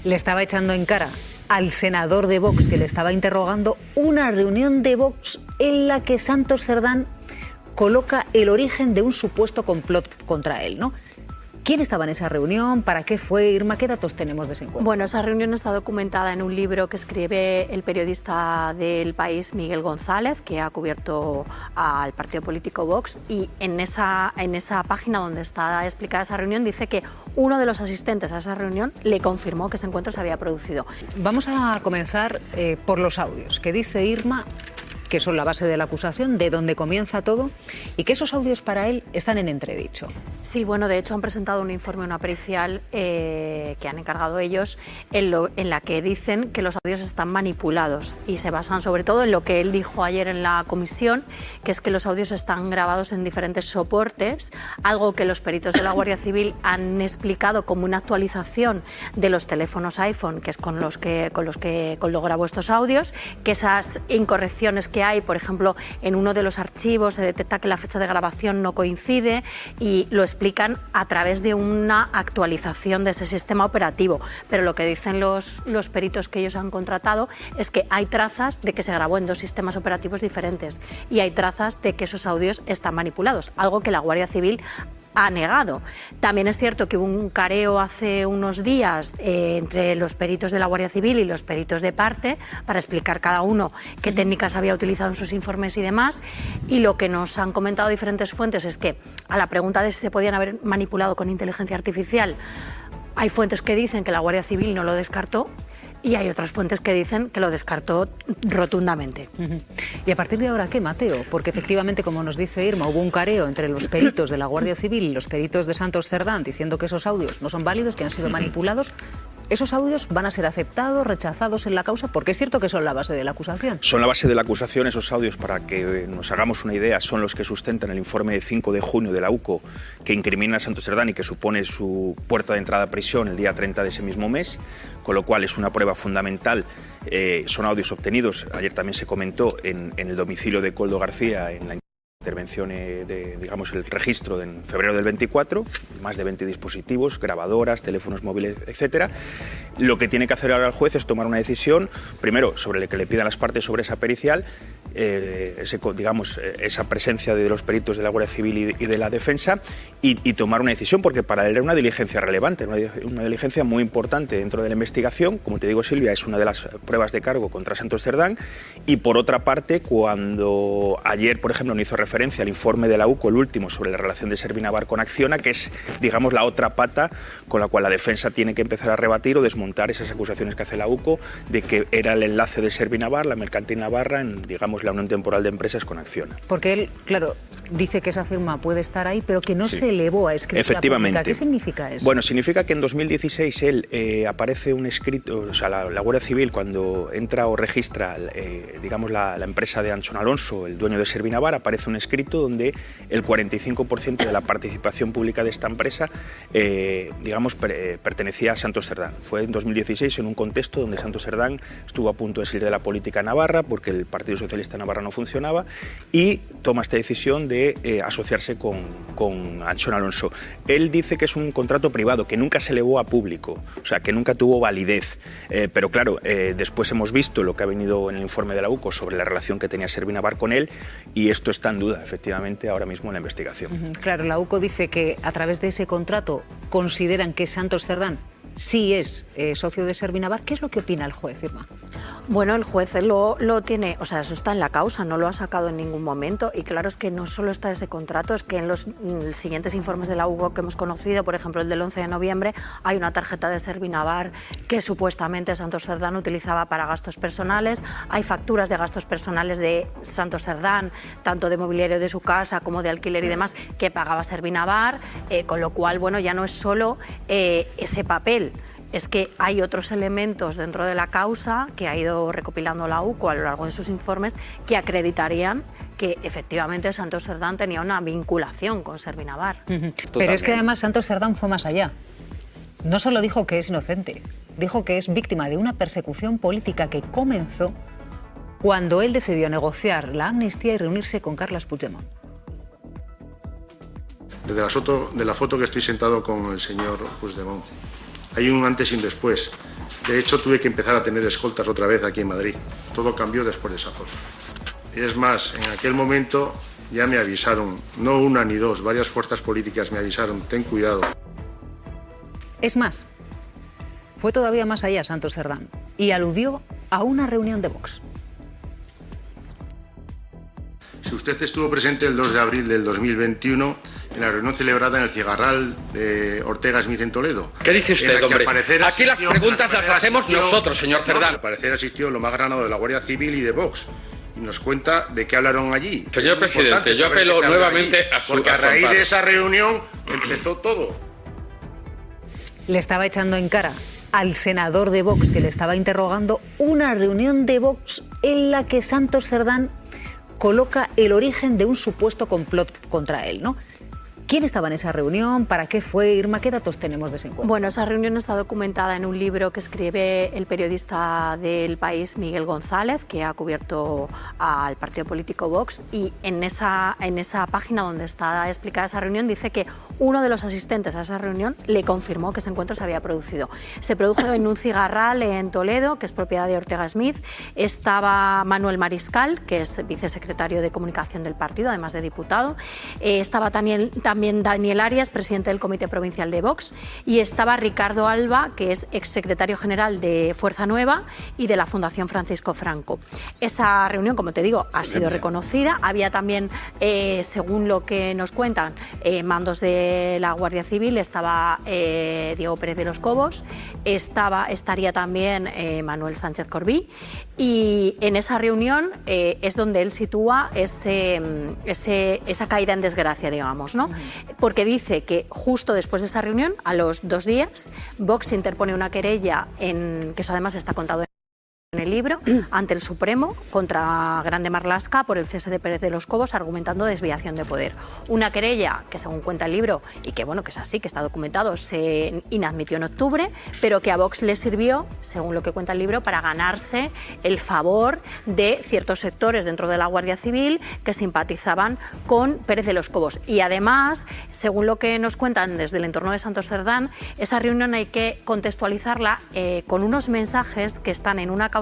Le estaba echando en cara al senador de Vox que le estaba interrogando una reunión de Vox en la que Santos Cerdán coloca el origen de un supuesto complot contra él, ¿no? ¿Quién estaba en esa reunión? ¿Para qué fue? Irma, ¿qué datos tenemos de ese encuentro? Bueno, esa reunión está documentada en un libro que escribe el periodista del País, Miguel González, que ha cubierto al partido político Vox, y en esa página donde está explicada esa reunión dice que uno de los asistentes a esa reunión le confirmó que ese encuentro se había producido. Vamos a comenzar por los audios, que dice Irma que son la base de la acusación, de donde comienza todo, y que esos audios para él están en entredicho. Sí, bueno, de hecho han presentado un informe, una pericial que han encargado ellos, en la que dicen que los audios están manipulados y se basan sobre todo en lo que él dijo ayer en la comisión, que es que los audios están grabados en diferentes soportes, algo que los peritos de la Guardia Civil han explicado como una actualización de los teléfonos iPhone, que es con los que grabó estos audios, que esas incorrecciones que hay, por ejemplo, en uno de los archivos se detecta que la fecha de grabación no coincide y lo explican a través de una actualización de ese sistema operativo. Pero lo que dicen los peritos que ellos han contratado es que hay trazas de que se grabó en dos sistemas operativos diferentes y hay trazas de que esos audios están manipulados, algo que la Guardia Civil ha negado. También es cierto que hubo un careo hace unos días entre los peritos de la Guardia Civil y los peritos de parte para explicar cada uno qué técnicas había utilizado en sus informes y demás, y lo que nos han comentado diferentes fuentes es que a la pregunta de si se podían haber manipulado con inteligencia artificial, hay fuentes que dicen que la Guardia Civil no lo descartó y hay otras fuentes que dicen que lo descartó rotundamente. ¿Y a partir de ahora qué, Mateo? Porque efectivamente, como nos dice Irma, hubo un careo entre los peritos de la Guardia Civil y los peritos de Santos Cerdán diciendo que esos audios no son válidos, que han sido manipulados. ¿Esos audios van a ser aceptados, rechazados en la causa? Porque es cierto que son la base de la acusación. Son la base de la acusación. Esos audios, para que nos hagamos una idea, son los que sustentan el informe de 5 de junio de la UCO que incrimina a Santos Cerdán y que supone su puerta de entrada a prisión el día 30 de ese mismo mes, con lo cual es una prueba fundamental. Son audios obtenidos, ayer también se comentó, en el domicilio de Koldo García, en la intervención digamos, el registro en febrero del 24, más de 20 dispositivos, grabadoras, teléfonos móviles, etcétera. Lo que tiene que hacer ahora el juez es tomar una decisión, primero, sobre el que le pidan las partes sobre esa pericial, esa presencia de los peritos de la Guardia Civil y de la defensa, y tomar una decisión, porque para él era una diligencia relevante, una diligencia muy importante dentro de la investigación. Como te digo, Silvia, es una de las pruebas de cargo contra Santos Cerdán, y por otra parte, cuando ayer, por ejemplo, no hizo referencia al informe de la UCO, el último, sobre la relación de Servinavar con Acciona, que es, digamos, la otra pata con la cual la defensa tiene que empezar a rebatir o desmontar esas acusaciones que hace la UCO de que era el enlace de Servinavar, la mercantil navarra, en, digamos, la unión temporal de empresas con Acciona. Porque él, claro, dice que esa firma puede estar ahí, pero que no se elevó a escritura efectivamente pública. ¿Qué significa eso? Bueno, significa que en 2016 él aparece un escrito, o sea, la Guardia Civil, cuando entra o registra, digamos, la empresa de Anchón Alonso, el dueño de Servinavar, aparece un escrito donde el 45% de la participación pública de esta empresa, digamos, pertenecía a Santos Cerdán. Fue en 2016, en un contexto donde Santos Cerdán estuvo a punto de salir de la política navarra porque el Partido Socialista Navarra no funcionaba, y toma esta decisión de asociarse con Anchón Alonso. Él dice que es un contrato privado, que nunca se elevó a público, o sea, que nunca tuvo validez. Pero claro, después hemos visto lo que ha venido en el informe de la UCO sobre la relación que tenía Servinavar con él, y esto está en duda, efectivamente, ahora mismo en la investigación. Claro, la UCO dice que a través de ese contrato consideran que Santos Cerdán sí es socio de Servinavar. ¿Qué es lo que opina el juez, Irma? Bueno, el juez lo tiene, o sea, eso está en la causa, no lo ha sacado en ningún momento, y claro, es que no solo está ese contrato, es que en los siguientes informes de la UCO que hemos conocido, por ejemplo el del 11 de noviembre, hay una tarjeta de Servinavar que supuestamente Santos Cerdán utilizaba para gastos personales, hay facturas de gastos personales de Santos Cerdán, tanto de mobiliario de su casa como de alquiler y demás, que pagaba Servinavar, con lo cual, bueno, ya no es solo ese papel. Es que hay otros elementos dentro de la causa que ha ido recopilando la UCO a lo largo de sus informes que acreditarían que efectivamente Santos Cerdán tenía una vinculación con Servinavar. Pero es que además Santos Cerdán fue más allá. No solo dijo que es inocente, dijo que es víctima de una persecución política que comenzó cuando él decidió negociar la amnistía y reunirse con Carles Puigdemont. Desde la foto que estoy sentado con el señor Puigdemont, hay un antes y un después. De hecho, tuve que empezar a tener escoltas otra vez aquí en Madrid. Todo cambió después de esa foto. Y es más, en aquel momento ya me avisaron, no una ni dos, varias fuerzas políticas me avisaron, ten cuidado. Es más, fue todavía más allá Santos Cerdán y aludió a una reunión de Vox. Si usted estuvo presente el 2 de abril del 2021 en la reunión celebrada en el Cigarral de Ortega Smith en Toledo. ¿Qué dice usted, hombre? Aquí las preguntas las hacemos nosotros, señor Cerdán. Al parecer asistió lo más granado de la Guardia Civil y de Vox. Y nos cuenta de qué hablaron allí. Señor presidente, yo apelo nuevamente a su... Porque a raíz de esa reunión empezó todo. Le estaba echando en cara al senador de Vox que le estaba interrogando una reunión de Vox en la que Santos Cerdán coloca el origen de un supuesto complot contra él, ¿no? ¿Quién estaba en esa reunión? ¿Para qué fue? Irma, ¿qué datos tenemos de ese encuentro? Bueno, esa reunión está documentada en un libro que escribe el periodista del País, Miguel González, que ha cubierto al partido político Vox, y en esa página donde está explicada esa reunión dice que uno de los asistentes a esa reunión le confirmó que ese encuentro se había producido. Se produjo en un cigarral en Toledo, que es propiedad de Ortega Smith. Estaba Manuel Mariscal, que es vicesecretario de Comunicación del partido, además de diputado. Estaba también Daniel Arias, presidente del Comité Provincial de Vox, y estaba Ricardo Alba, que es exsecretario general de Fuerza Nueva y de la Fundación Francisco Franco. Esa reunión, como te digo, ha sido reconocida. Había también, según lo que nos cuentan, mandos de la Guardia Civil. Estaba Diego Pérez de los Cobos, estaría también Manuel Sánchez Corbí, y en esa reunión es donde él sitúa esa caída en desgracia, digamos, ¿no? Porque dice que justo después de esa reunión, a los 2 días, Vox interpone una querella, que eso además está contado en el libro, ante el Supremo contra Grande Marlaska por el cese de Pérez de los Cobos, argumentando desviación de poder. Una querella que, según cuenta el libro, y que bueno, que es así, que está documentado, se inadmitió en octubre, pero que a Vox le sirvió, según lo que cuenta el libro, para ganarse el favor de ciertos sectores dentro de la Guardia Civil que simpatizaban con Pérez de los Cobos. Y además, según lo que nos cuentan desde el entorno de Santos Cerdán, esa reunión hay que contextualizarla con unos mensajes que están en una causa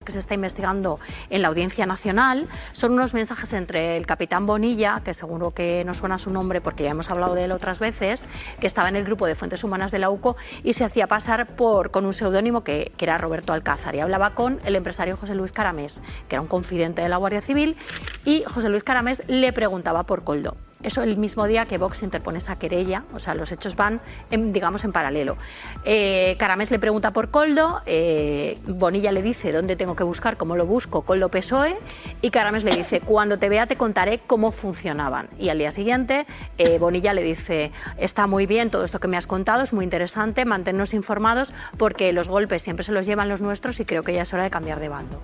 que se está investigando en la Audiencia Nacional. Son unos mensajes entre el capitán Bonilla, que seguro que no suena su nombre porque ya hemos hablado de él otras veces, que estaba en el grupo de Fuentes Humanas de la UCO y se hacía pasar con un seudónimo que era Roberto Alcázar, y hablaba con el empresario José Luis Caramés, que era un confidente de la Guardia Civil, y José Luis Caramés le preguntaba por Koldo. Eso el mismo día que Vox interpone esa querella, o sea, los hechos van, digamos, en paralelo. Caramés le pregunta por Koldo, Bonilla le dice dónde tengo que buscar, cómo lo busco, Koldo PSOE, y Caramés le dice, cuando te vea te contaré cómo funcionaban. Y al día siguiente, Bonilla le dice, está muy bien todo esto que me has contado, es muy interesante, manténnos informados, porque los golpes siempre se los llevan los nuestros y creo que ya es hora de cambiar de bando.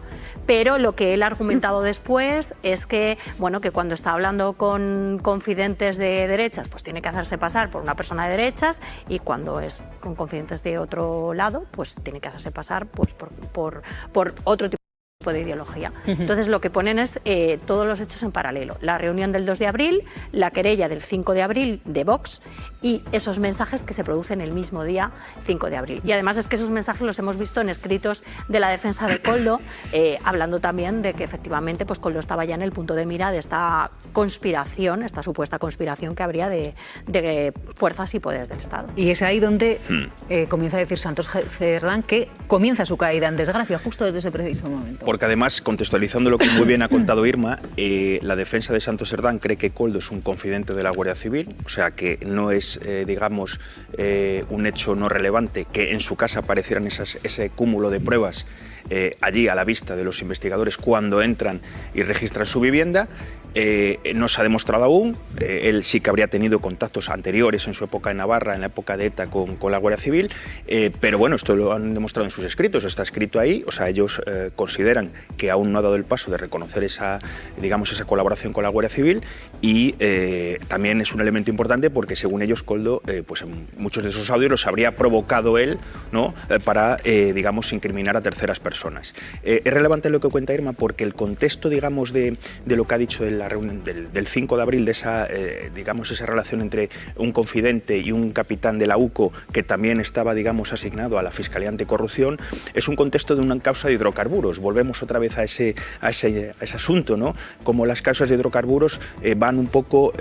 Pero lo que él ha argumentado después es que, bueno, que cuando está hablando con confidentes de derechas, pues tiene que hacerse pasar por una persona de derechas, y cuando es con confidentes de otro lado, pues tiene que hacerse pasar pues, por otro tipo de ideología. Entonces lo que ponen es todos los hechos en paralelo. La reunión del 2 de abril, la querella del 5 de abril de Vox y esos mensajes que se producen el mismo día 5 de abril. Y además es que esos mensajes los hemos visto en escritos de la defensa de Koldo, hablando también de que efectivamente pues Koldo estaba ya en el punto de mira de esta conspiración, esta supuesta conspiración que habría de fuerzas y poderes del Estado. Y es ahí donde comienza a decir Santos Cerdán que comienza su caída en desgracia, justo desde ese preciso momento. Porque además, contextualizando lo que muy bien ha contado Irma, la defensa de Santos Cerdán cree que Koldo es un confidente de la Guardia Civil, o sea que no es, digamos, un hecho no relevante que en su casa aparecieran ese cúmulo de pruebas allí a la vista de los investigadores cuando entran y registran su vivienda. No se ha demostrado aún, él sí que habría tenido contactos anteriores en su época en Navarra, en la época de ETA con la Guardia Civil, pero bueno, esto lo han demostrado en sus escritos, está escrito ahí, o sea, ellos consideran consideran que aún no ha dado el paso de reconocer esa colaboración con la Guardia Civil, y también es un elemento importante porque según ellos Koldo, pues en muchos de esos audios los habría provocado él, ¿no? Para incriminar a terceras personas. Es relevante lo que cuenta Irma porque el contexto, digamos, de lo que ha dicho en la reunión del 5 de abril, de esa, esa relación entre un confidente y un capitán de la UCO que también estaba, digamos, asignado a la Fiscalía Anticorrupción, es un contexto de una causa de hidrocarburos. Volvemos otra vez a ese asunto, ¿no? Como las causas de hidrocarburos van un poco,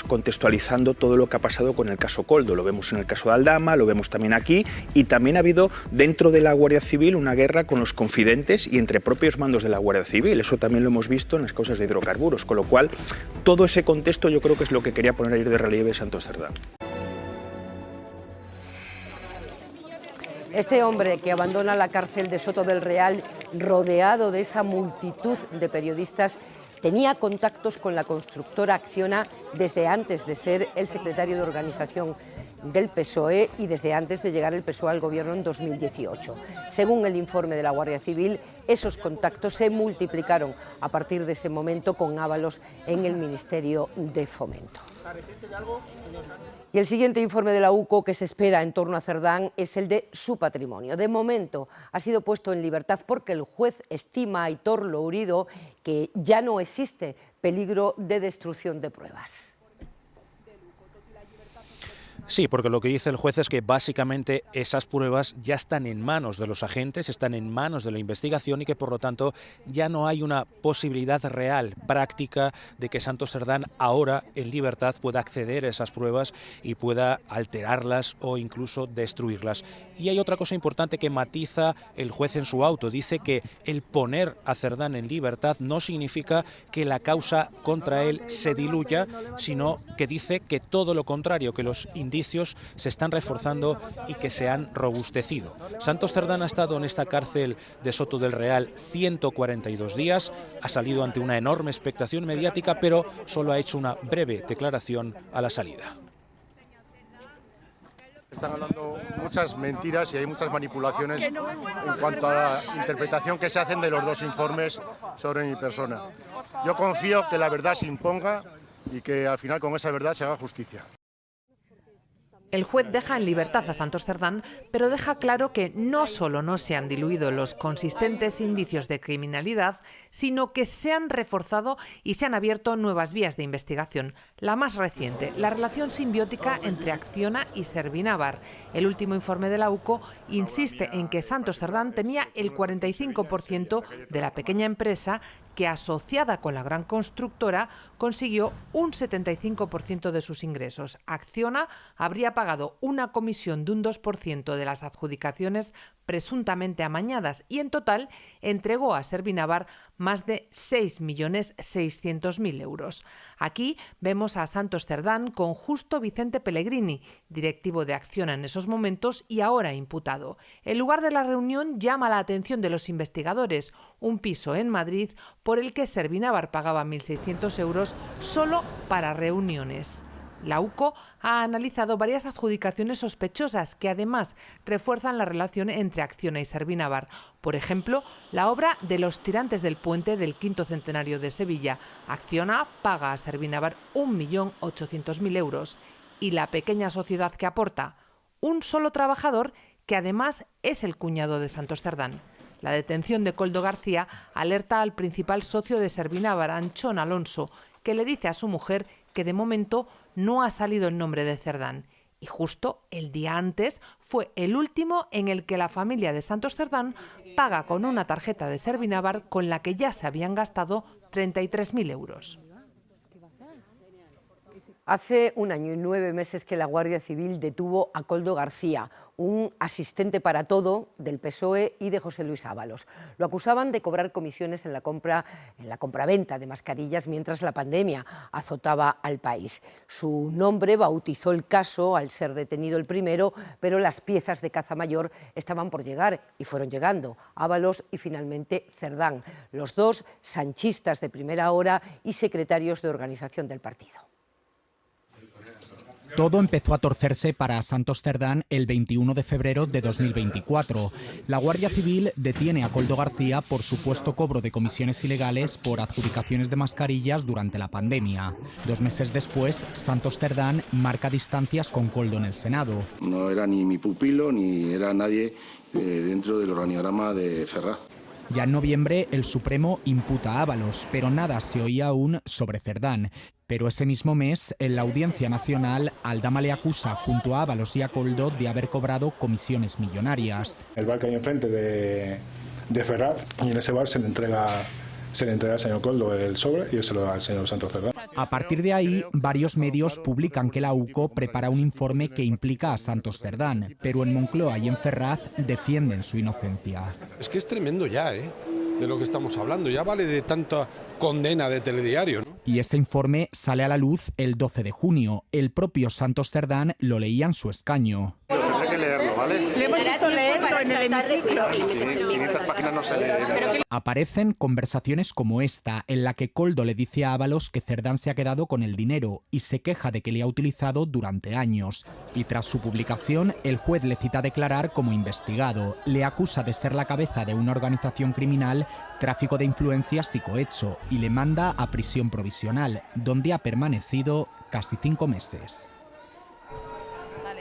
contextualizando todo lo que ha pasado con el caso Koldo. Lo vemos en el caso de Aldama, lo vemos también aquí, y también ha habido dentro de la Guardia Civil una guerra con los confidentes y entre propios mandos de la Guardia Civil. Eso también lo hemos visto en las causas de hidrocarburos, con lo cual todo ese contexto yo creo que es lo que quería poner ayer de relieve Santos Cerdán. Este hombre que abandona la cárcel de Soto del Real rodeado de esa multitud de periodistas tenía contactos con la constructora Acciona desde antes de ser el secretario de organización del PSOE y desde antes de llegar el PSOE al gobierno en 2018. Según el informe de la Guardia Civil, esos contactos se multiplicaron a partir de ese momento con Ábalos en el Ministerio de Fomento. Y el siguiente informe de la UCO que se espera en torno a Cerdán es el de su patrimonio. De momento ha sido puesto en libertad porque el juez estima a Aitor Lourido que ya no existe peligro de destrucción de pruebas. Sí, porque lo que dice el juez es que básicamente esas pruebas ya están en manos de los agentes, están en manos de la investigación y que por lo tanto ya no hay una posibilidad real, práctica, de que Santos Cerdán ahora en libertad pueda acceder a esas pruebas y pueda alterarlas o incluso destruirlas. Y hay otra cosa importante que matiza el juez en su auto. Dice que el poner a Cerdán en libertad no significa que la causa contra él se diluya, sino que dice que todo lo contrario, que los indicios se están reforzando y que se han robustecido. Santos Cerdán ha estado en esta cárcel de Soto del Real 142 días, ha salido ante una enorme expectación mediática, pero solo ha hecho una breve declaración a la salida. Están hablando muchas mentiras y hay muchas manipulaciones en cuanto a la interpretación que se hacen de los dos informes sobre mi persona. Yo confío que la verdad se imponga y que al final con esa verdad se haga justicia. El juez deja en libertad a Santos Cerdán, pero deja claro que no solo no se han diluido los consistentes indicios de criminalidad, sino que se han reforzado y se han abierto nuevas vías de investigación. La más reciente, la relación simbiótica entre Acciona y Servinavar. El último informe de la UCO insiste en que Santos Cerdán tenía el 45% de la pequeña empresa que, asociada con la gran constructora, consiguió un 75% de sus ingresos. Acciona habría pagado una comisión de un 2% de las adjudicaciones presuntamente amañadas y en total entregó a Servinavar más de 6.600.000 euros. Aquí vemos a Santos Cerdán con Justo Vicente Pellegrini, directivo de Acciona en esos momentos y ahora imputado. El lugar de la reunión llama la atención de los investigadores, un piso en Madrid por el que Servinavar pagaba 1.600 euros solo para reuniones. La UCO ha analizado varias adjudicaciones sospechosas que además refuerzan la relación entre Acciona y Servinavar. Por ejemplo, la obra de los tirantes del puente del quinto centenario de Sevilla. Acciona paga a Servinavar 1.800.000 euros. Y la pequeña sociedad que aporta, un solo trabajador que además es el cuñado de Santos Cerdán. La detención de Koldo García alerta al principal socio de Servinavar, Anchón Alonso, que le dice a su mujer que de momento no ha salido el nombre de Cerdán. Y justo el día antes fue el último en el que la familia de Santos Cerdán paga con una tarjeta de Servinavar con la que ya se habían gastado 33.000 euros. Hace 1 año y 9 meses que la Guardia Civil detuvo a Koldo García, un asistente para todo del PSOE y de José Luis Ábalos. Lo acusaban de cobrar comisiones en la compraventa de mascarillas mientras la pandemia azotaba al país. Su nombre bautizó el caso al ser detenido el primero, pero las piezas de caza mayor estaban por llegar y fueron llegando. Ábalos y finalmente Cerdán, los dos sanchistas de primera hora y secretarios de organización del partido. Todo empezó a torcerse para Santos Cerdán el 21 de febrero de 2024. La Guardia Civil detiene a Koldo García por supuesto cobro de comisiones ilegales por adjudicaciones de mascarillas durante la pandemia. 2 meses después, Santos Cerdán marca distancias con Koldo en el Senado. No era ni mi pupilo ni era nadie dentro del organigrama de Ferraz. Ya en noviembre, el Supremo imputa a Ábalos, pero nada se oía aún sobre Cerdán. Pero ese mismo mes, en la Audiencia Nacional, Aldama le acusa junto a Ábalos y a Koldo de haber cobrado comisiones millonarias. El bar que hay enfrente de Ferraz, y en ese bar se le entrega al señor Koldo el sobre y él se lo da al señor Santos Cerdán. A partir de ahí, varios medios publican que la UCO prepara un informe que implica a Santos Cerdán, pero en Moncloa y en Ferraz defienden su inocencia. Es que es tremendo ya, de lo que estamos hablando. Ya vale de tanta condena de telediario, ¿no? Y ese informe sale a la luz el 12 de junio. El propio Santos Cerdán lo leía en su escaño. Tendré que leerlo, ¿vale? Le hemos visto leerlo en el hemiciclo. 500 páginas no se lee. Aparecen conversaciones como esta, en la que Koldo le dice a Ábalos que Cerdán se ha quedado con el dinero y se queja de que le ha utilizado durante años. Y tras su publicación, el juez le cita a declarar como investigado. Le acusa de ser la cabeza de una organización criminal, tráfico de influencias y cohecho, y le manda a prisión provisional, donde ha permanecido casi 5 meses.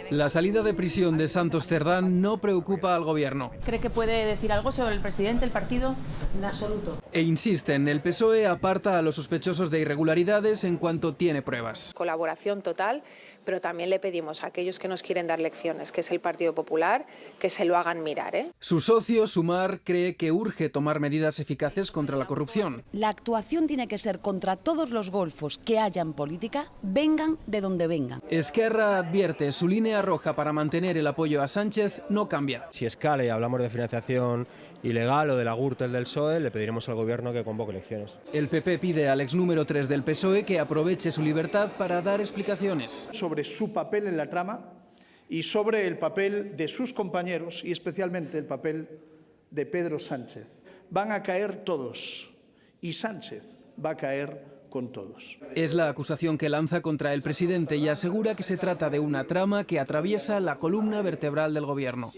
La salida de prisión de Santos Cerdán no preocupa al gobierno. ¿Cree que puede decir algo sobre el presidente, el partido? En absoluto. E insisten, el PSOE aparta a los sospechosos de irregularidades en cuanto tiene pruebas. Colaboración total, pero también le pedimos a aquellos que nos quieren dar lecciones, que es el Partido Popular, que se lo hagan mirar. Su socio, Sumar, cree que urge tomar medidas eficaces contra la corrupción. La actuación tiene que ser contra todos los golfos que haya en política, vengan de donde vengan. Esquerra advierte, su línea roja para mantener el apoyo a Sánchez no cambia. Si escala y hablamos de financiación ilegal o de la Gürtel del PSOE, le pediremos al gobierno que convoque elecciones. El PP pide al ex número 3 del PSOE que aproveche su libertad para dar explicaciones. Sobre su papel en la trama y sobre el papel de sus compañeros y especialmente el papel de Pedro Sánchez. Van a caer todos y Sánchez va a caer con todos. Es la acusación que lanza contra el presidente y asegura que se trata de una trama que atraviesa la columna vertebral del gobierno.